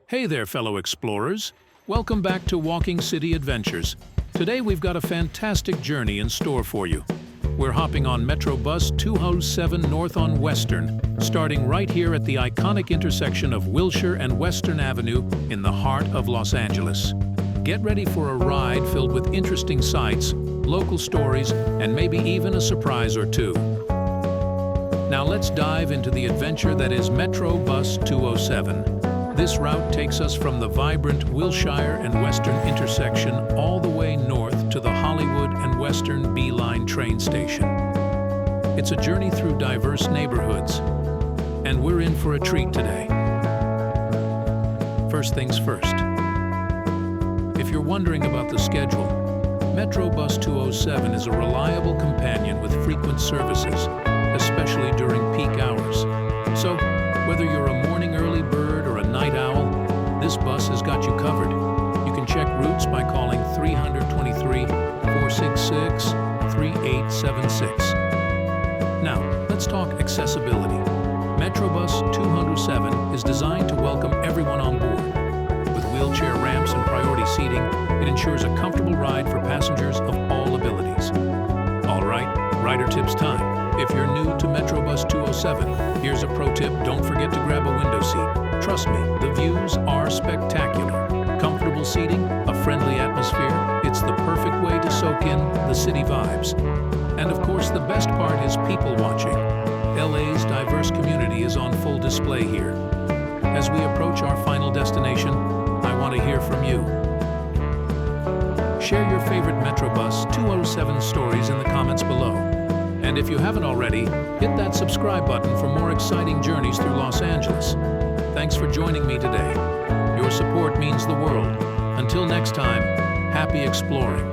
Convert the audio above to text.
Hey there, fellow explorers. Welcome back to Walking City Adventures. Today we've got a fantastic journey in store for you. We're hopping on Metro Bus 207 North on Western, starting right here at the iconic intersection of Wilshire and Western Avenue in the heart of Los Angeles. Get ready for a ride filled with interesting sights, local stories, and maybe even a surprise or two. Now let's dive into the adventure that is Metro Bus 207. This route takes us from the vibrant Wilshire and Western intersection all the way north to the Hollywood and Western B-Line train station. It's a journey through diverse neighborhoods, and we're in for a treat today. First things first. If you're wondering about the schedule, Metro Bus 207 is a reliable companion with frequent services, especially during peak hours. So, whether you're a morning early bird or a night owl, this bus has got you covered. You can check routes by calling 323-466-3876. Now, let's talk accessibility. Metro Bus 207 is designed to welcome everyone on board. With wheelchair ramps and priority seating, it ensures a comfortable ride for passengers of all abilities. All right, rider tips time. If you're new to Metro Bus 207, here's a pro tip: don't forget to grab a window seat. Trust me, the views are spectacular. Comfortable seating, a friendly atmosphere, it's the perfect way to soak in the city vibes. And of course, the best part is people watching. LA's diverse community is on full display here. As we approach our final destination, I want to hear from you. Share your favorite Metro Bus 207 stories in the comments below. And if you haven't already, hit that subscribe button for more exciting journeys through Los Angeles. Thanks for joining me today. Your support means the world. Until next time, happy exploring.